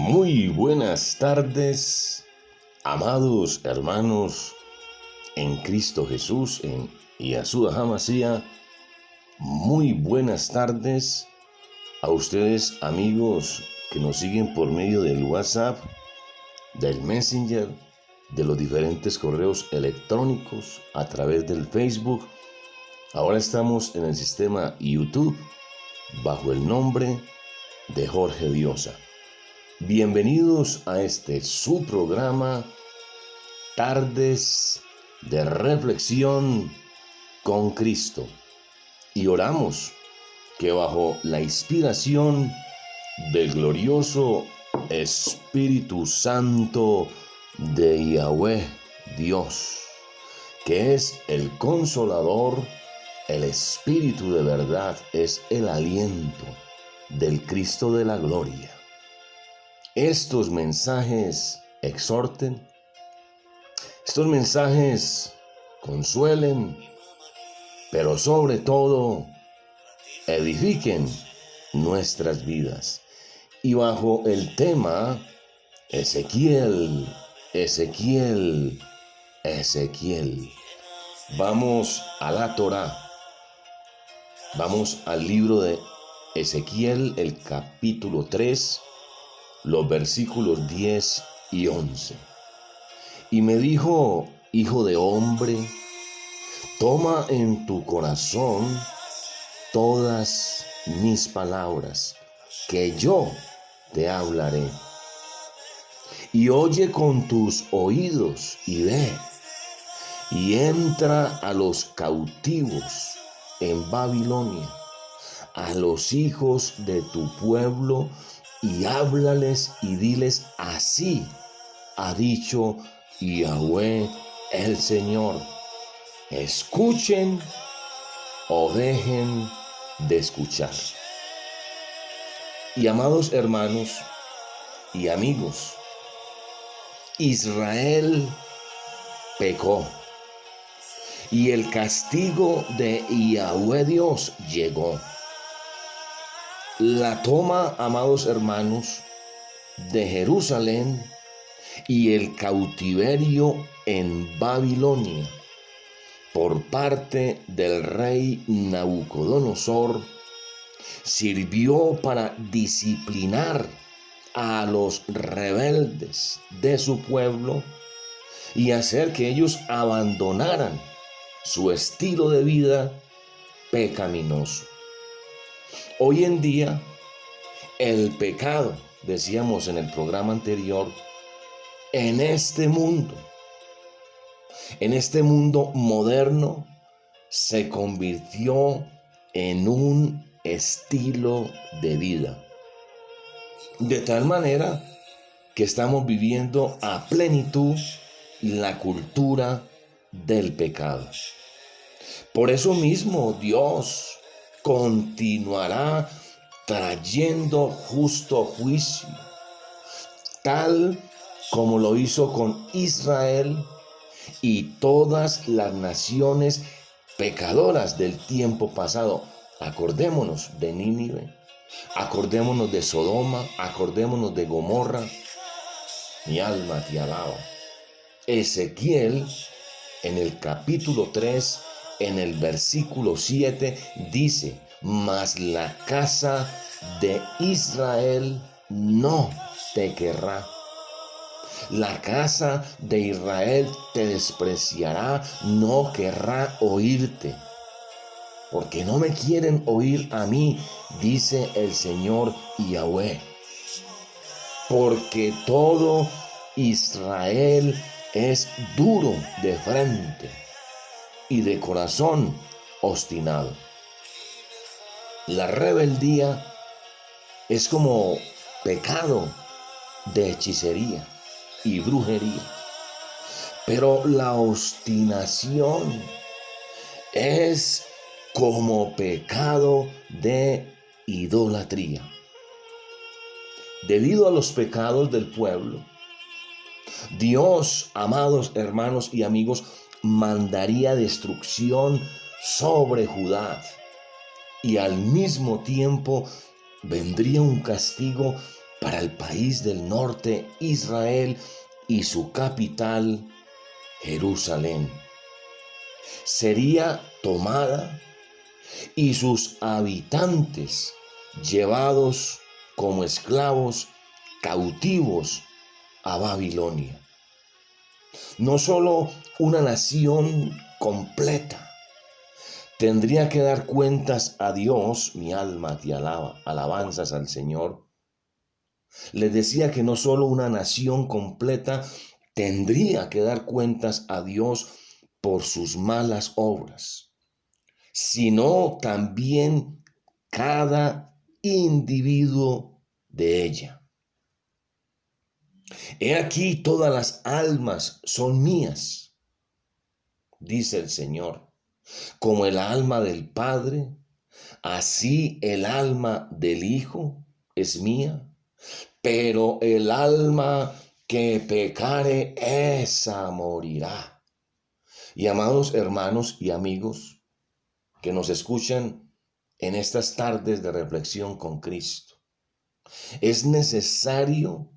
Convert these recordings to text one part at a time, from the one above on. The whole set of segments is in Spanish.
Muy buenas tardes, amados hermanos en Cristo Jesús, en Yahshua HaMashiach. Muy buenas tardes a ustedes, amigos que nos siguen por medio del WhatsApp, del Messenger, de los diferentes correos electrónicos, a través del Facebook. Ahora estamos en el sistema YouTube bajo el nombre de Jorge Diosa. Bienvenidos a su programa Tardes de Reflexión con Cristo. Y oramos que bajo la inspiración del glorioso Espíritu Santo de Yahweh Dios, que es el Consolador, el Espíritu de verdad, es el aliento del Cristo de la gloria. Estos mensajes exhorten, estos mensajes consuelen, pero sobre todo edifiquen nuestras vidas. Y bajo el tema Ezequiel, vamos a la Torá, vamos al libro de Ezequiel, el capítulo 3, los versículos 10 y 11. Y me dijo: hijo de hombre, toma en tu corazón todas mis palabras que yo te hablaré, y oye con tus oídos y ve, y entra a los cautivos en Babilonia, a los hijos de tu pueblo, y háblales y diles: así ha dicho Yahweh el Señor. Escuchen o dejen de escuchar. Y amados hermanos y amigos, Israel pecó y el castigo de Yahweh Dios llegó. La toma, amados hermanos, de Jerusalén y el cautiverio en Babilonia por parte del rey Nabucodonosor sirvió para disciplinar a los rebeldes de su pueblo y hacer que ellos abandonaran su estilo de vida pecaminoso. Hoy en día, el pecado, decíamos en el programa anterior, en este mundo moderno, se convirtió en un estilo de vida. De tal manera que estamos viviendo a plenitud la cultura del pecado. Por eso mismo Dios continuará trayendo justo juicio, tal como lo hizo con Israel y todas las naciones pecadoras del tiempo pasado. Acordémonos de Nínive, acordémonos de Sodoma, acordémonos de Gomorra. Mi alma te alaba. Ezequiel, en el capítulo 3, en el versículo 7, dice: mas la casa de Israel no te querrá. La casa de Israel te despreciará, no querrá oírte, porque no me quieren oír a mí, dice el Señor Yahweh. Porque todo Israel es duro de frente y de corazón obstinado. La rebeldía es como pecado de hechicería y brujería, pero la obstinación es como pecado de idolatría. Debido a los pecados del pueblo, Dios, amados hermanos y amigos, mandaría destrucción sobre Judá, y al mismo tiempo vendría un castigo para el país del norte, Israel, y su capital, Jerusalén. Sería tomada y sus habitantes llevados como esclavos cautivos a Babilonia. No solo una nación completa tendría que dar cuentas a Dios, mi alma te alaba, alabanzas al Señor. Les decía que no solo una nación completa tendría que dar cuentas a Dios por sus malas obras, sino también cada individuo de ella. He aquí todas las almas son mías, dice el Señor. Como el alma del Padre, así el alma del Hijo es mía. Pero el alma que pecare, esa morirá. Y amados hermanos y amigos que nos escuchan en estas tardes de reflexión con Cristo, es necesario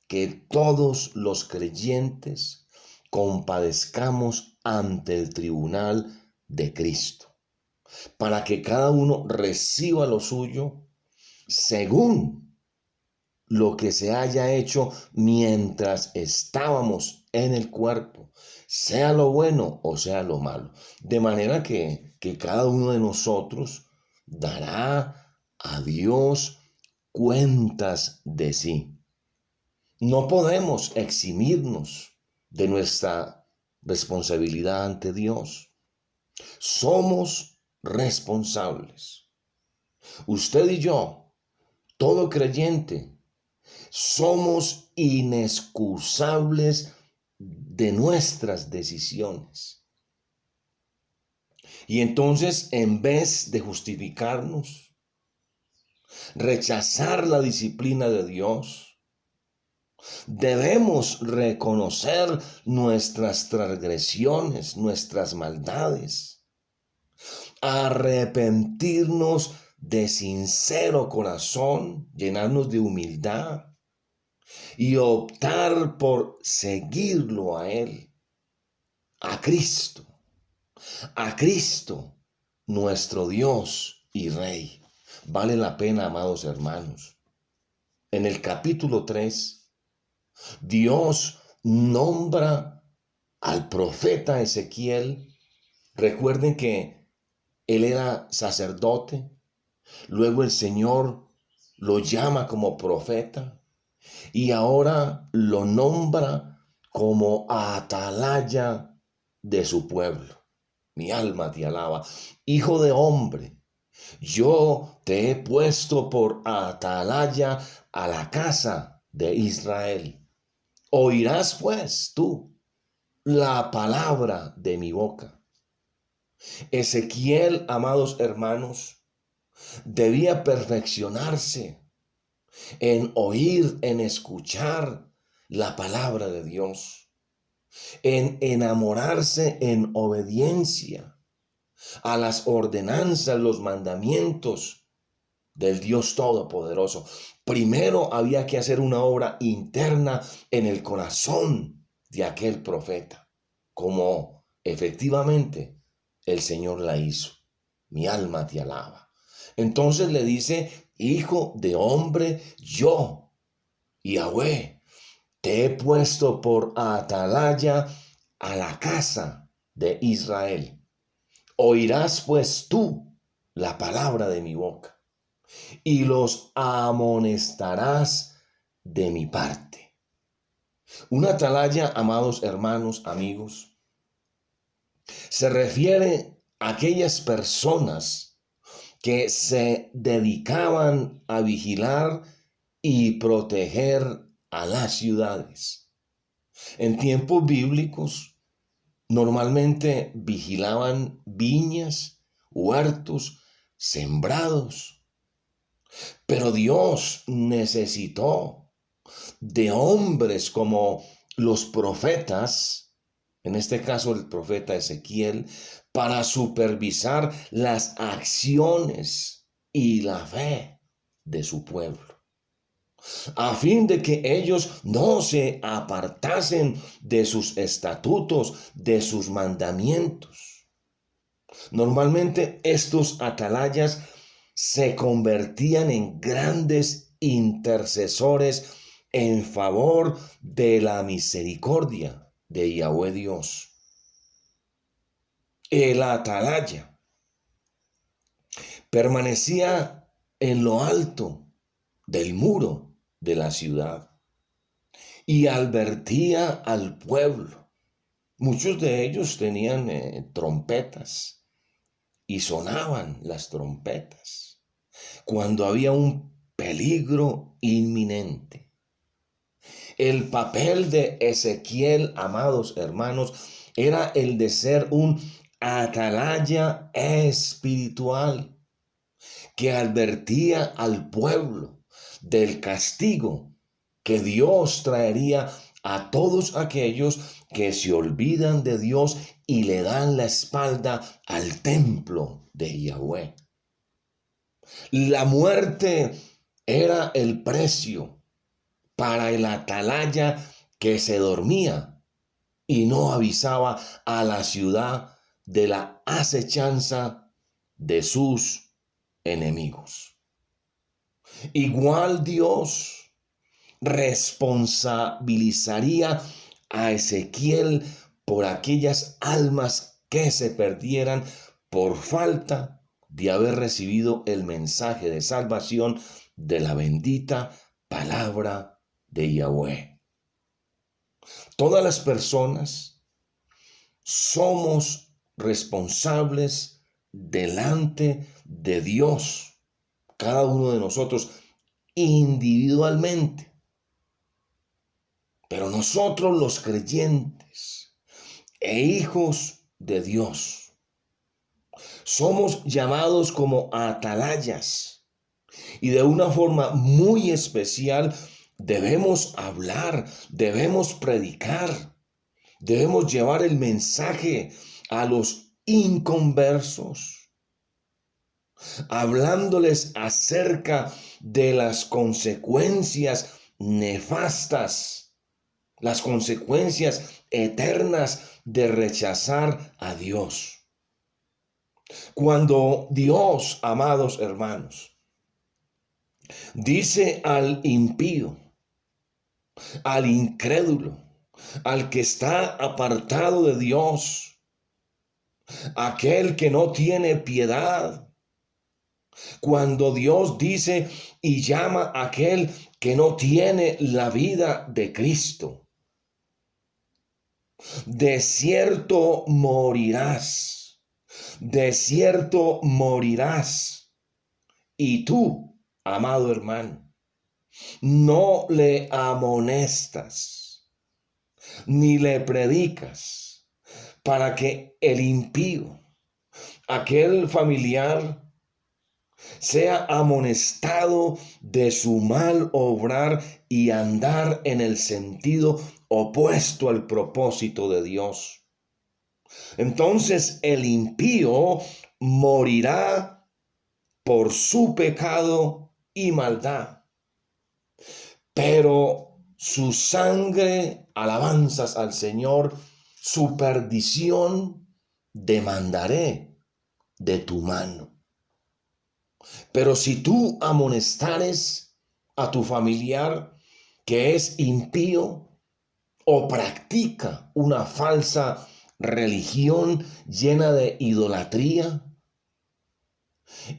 que todos los creyentes compadezcamos ante el tribunal de Cristo, para que cada uno reciba lo suyo según lo que se haya hecho mientras estábamos en el cuerpo, sea lo bueno o sea lo malo. De manera que cada uno de nosotros dará a Dios cuentas de sí. No podemos eximirnos de nuestra responsabilidad ante Dios. Somos responsables. Usted y yo, todo creyente, somos inexcusables de nuestras decisiones. Y entonces, en vez de justificarnos, rechazar la disciplina de Dios, debemos reconocer nuestras transgresiones, nuestras maldades, arrepentirnos de sincero corazón, llenarnos de humildad y optar por seguirlo a Él, a Cristo, nuestro Dios y Rey. Vale la pena, amados hermanos. En el capítulo 3, Dios nombra al profeta Ezequiel. Recuerden que él era sacerdote, luego el Señor lo llama como profeta y ahora lo nombra como atalaya de su pueblo. Mi alma te alaba. Hijo de hombre, yo te he puesto por atalaya a la casa de Israel. Oirás pues tú la palabra de mi boca. Ezequiel, amados hermanos, debía perfeccionarse en oír, en escuchar la palabra de Dios, en enamorarse en obediencia a las ordenanzas, los mandamientos del Dios Todopoderoso. Primero había que hacer una obra interna en el corazón de aquel profeta, como efectivamente el Señor la hizo. Mi alma te alaba. Entonces le dice, hijo de hombre, yo, Yahweh, te he puesto por atalaya a la casa de Israel. Oirás pues tú la palabra de mi boca y los amonestarás de mi parte. Una atalaya, amados hermanos, amigos, se refiere a aquellas personas que se dedicaban a vigilar y proteger a las ciudades. En tiempos bíblicos, normalmente vigilaban viñas, huertos, sembrados. Pero Dios necesitó de hombres como los profetas, en este caso el profeta Ezequiel, para supervisar las acciones y la fe de su pueblo. a fin de que ellos no se apartasen de sus estatutos, de sus mandamientos. Normalmente estos atalayas se convertían en grandes intercesores en favor de la misericordia de Yahweh Dios. El atalaya permanecía en lo alto del muro de la ciudad y advertía al pueblo. Muchos de ellos tenían trompetas y sonaban las trompetas cuando había un peligro inminente. El papel de Ezequiel, amados hermanos, era el de ser un atalaya espiritual que advertía al pueblo del castigo que Dios traería a todos aquellos que se olvidan de Dios y le dan la espalda al templo de Yahweh. La muerte era el precio para el atalaya que se dormía y no avisaba a la ciudad de la acechanza de sus enemigos. Igual Dios responsabilizaría a Ezequiel por aquellas almas que se perdieran por falta de haber recibido el mensaje de salvación de la bendita palabra de Yahweh. Todas las personas somos responsables delante de Dios, cada uno de nosotros individualmente. Pero nosotros los creyentes e hijos de Dios somos llamados como atalayas y de una forma muy especial debemos hablar, debemos predicar, debemos llevar el mensaje a los inconversos, hablándoles acerca de las consecuencias nefastas, las consecuencias eternas de rechazar a Dios. Cuando Dios, amados hermanos, dice al impío, al incrédulo, al que está apartado de Dios, aquel que no tiene piedad, cuando Dios dice y llama a aquel que no tiene la vida de Cristo, de cierto morirás, de cierto morirás. Y tú, amado hermano, no le amonestas, ni le predicas, para que el impío, aquel familiar, sea amonestado de su mal obrar y andar en el sentido opuesto al propósito de Dios. Entonces el impío morirá por su pecado y maldad, pero su sangre, alabanzas al Señor, su perdición demandaré de tu mano. Pero si tú amonestares a tu familiar que es impío o practica una falsa religión llena de idolatría,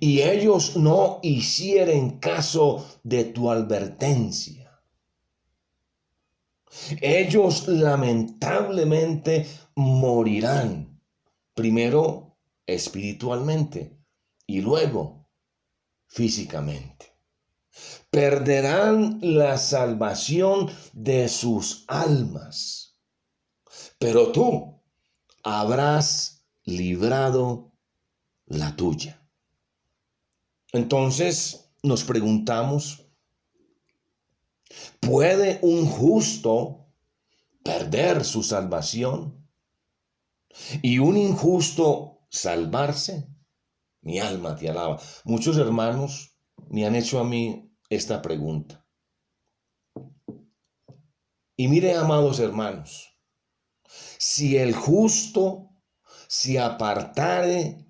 y ellos no hicieren caso de tu advertencia, ellos lamentablemente morirán, primero espiritualmente y luego físicamente. Perderán la salvación de sus almas, pero tú habrás librado la tuya. Entonces nos preguntamos, ¿puede un justo perder su salvación y un injusto salvarse? Mi alma te alaba. Muchos hermanos me han hecho a mí esta pregunta. Y mire, amados hermanos, si el justo se apartare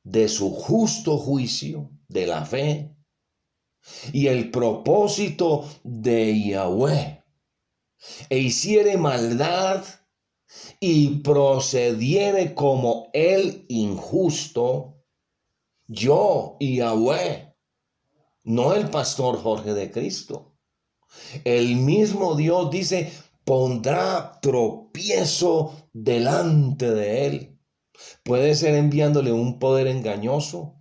de su justo juicio, de la fe, y el propósito de Yahweh, e hiciere maldad, y procediere como el injusto, yo, Yahweh, no el pastor Jorge de Cristo, el mismo Dios dice, pondrá tropiezo delante de él. Puede ser enviándole un poder engañoso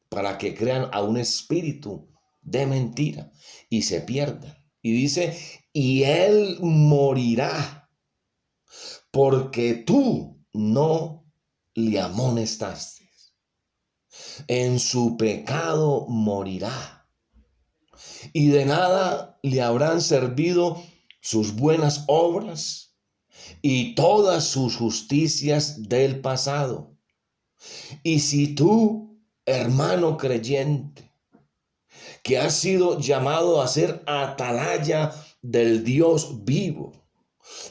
para que crean a un espíritu de mentira y se pierdan. Y dice, y él morirá porque tú no le amonestaste. En su pecado morirá. Y de nada le habrán servido sus buenas obras y todas sus justicias del pasado. Y si tú, hermano creyente, que has sido llamado a ser atalaya del Dios vivo,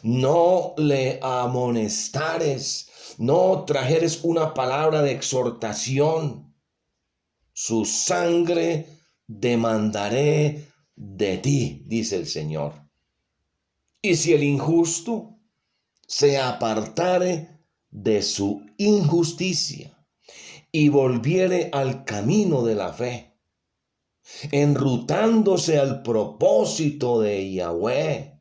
no le amonestares, no trajeres una palabra de exhortación, su sangre demandaré de ti, dice el Señor. Y si el injusto se apartare de su injusticia y volviere al camino de la fe, enrutándose al propósito de Yahweh,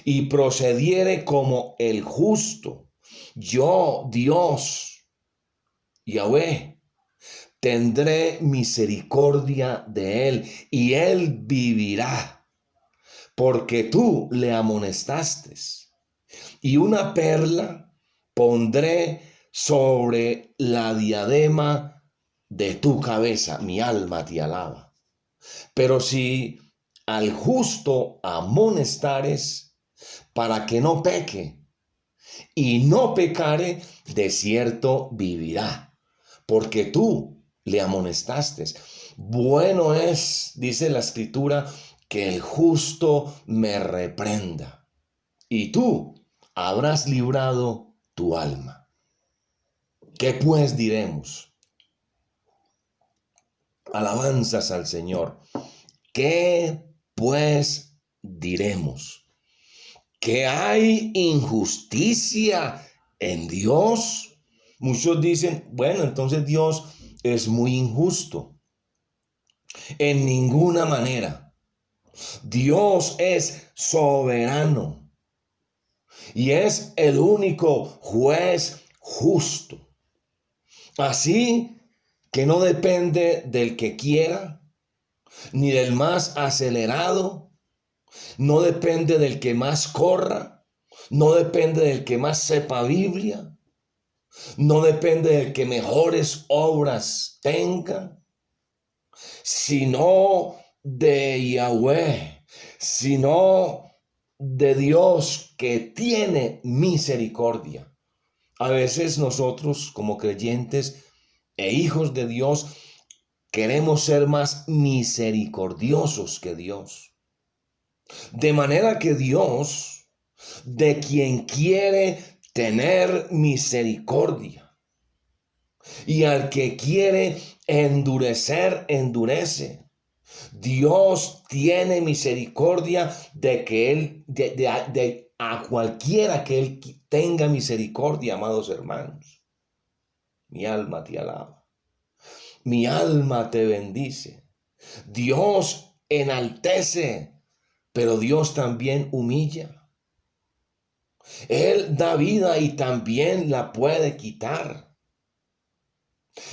y procediere como el justo, yo, Dios, Yahweh, tendré misericordia de él y él vivirá, porque tú le amonestaste. Y una perla pondré sobre la diadema de tu cabeza, mi alma te alaba. Pero si al justo amonestares para que no peque, y no pecare, de cierto vivirá, porque tú le amonestaste. Bueno es, dice la Escritura, que el justo me reprenda, y tú habrás librado tu alma. ¿Qué pues diremos? Alabanzas al Señor. ¿Qué pues diremos? ¿Que hay injusticia en Dios? Muchos dicen, bueno, entonces Dios es muy injusto. En ninguna manera. Dios es soberano y es el único juez justo. Así que no depende del que quiera, ni del más acelerado, no depende del que más corra, no depende del que más sepa Biblia, no depende del que mejores obras tenga, sino de Yahweh, sino de Dios que tiene misericordia. A veces nosotros como creyentes e hijos de Dios queremos ser más misericordiosos que Dios. De manera que Dios, de quien quiere tener misericordia, y al que quiere endurecer, endurece. Dios tiene misericordia de que Él, de a cualquiera que Él tenga misericordia, amados hermanos. Mi alma te alaba. Mi alma te bendice. Dios enaltece, pero Dios también humilla. Él da vida y también la puede quitar.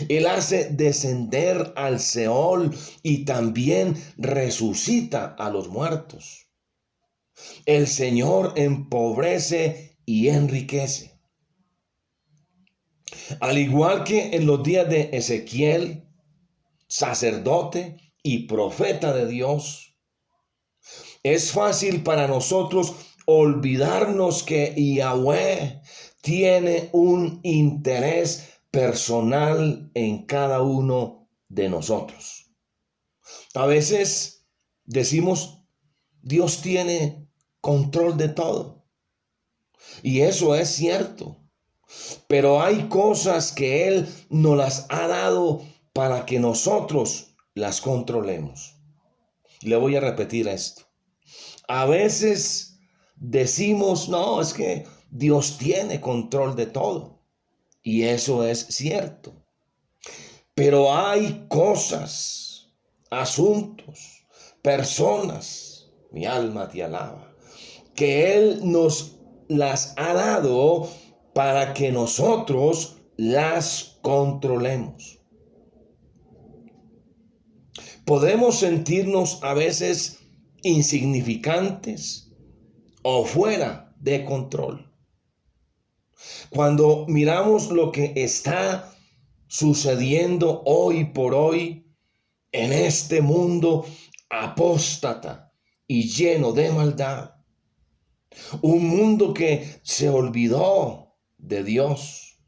Él hace descender al Seol y también resucita a los muertos. El Señor empobrece y enriquece. Al igual que en los días de Ezequiel, sacerdote y profeta de Dios, es fácil para nosotros olvidarnos que Yahweh tiene un interés personal en cada uno de nosotros. A veces decimos, Dios tiene control de todo. Y eso es cierto. Pero hay cosas que Él nos las ha dado para que nosotros las controlemos. Le voy a repetir esto. A veces decimos, no, es que Dios tiene control de todo. Y eso es cierto. Pero hay cosas, asuntos, personas, mi alma te alaba, que Él nos las ha dado para que nosotros las controlemos. Podemos sentirnos a veces insignificantes o fuera de control. Cuando miramos lo que está sucediendo hoy por hoy en este mundo apóstata y lleno de maldad, un mundo que se olvidó de Dios.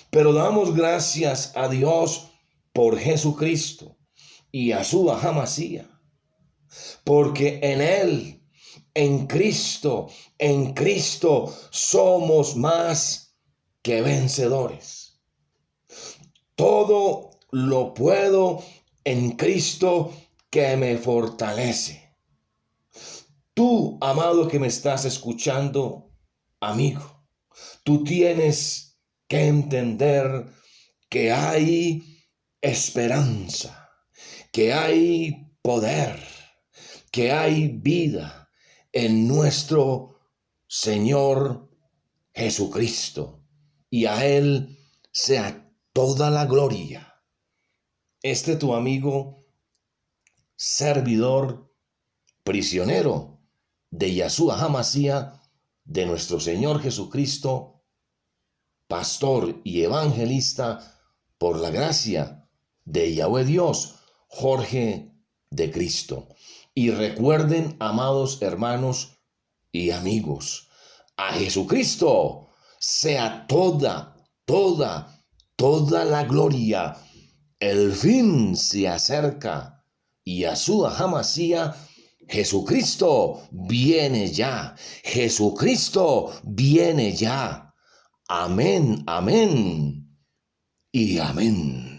Pero damos gracias a Dios por Jesucristo y a su Amasía, porque en Cristo somos más que vencedores. Todo lo puedo en Cristo que me fortalece. Tú, amado que me estás escuchando, amigo, tú tienes que entender que hay esperanza, que hay poder, que hay vida en nuestro Señor Jesucristo. Y a Él sea toda la gloria. Tu amigo, servidor, prisionero de Yahshua Hamashiach, de nuestro Señor Jesucristo, pastor y evangelista, por la gracia de Yahweh Dios, Jorge de Cristo. Y recuerden, amados hermanos y amigos, a Jesucristo sea toda la gloria. El fin se acerca y Yahshua Hamashiach, Jesucristo viene ya. Jesucristo viene ya. Amén, amén y amén.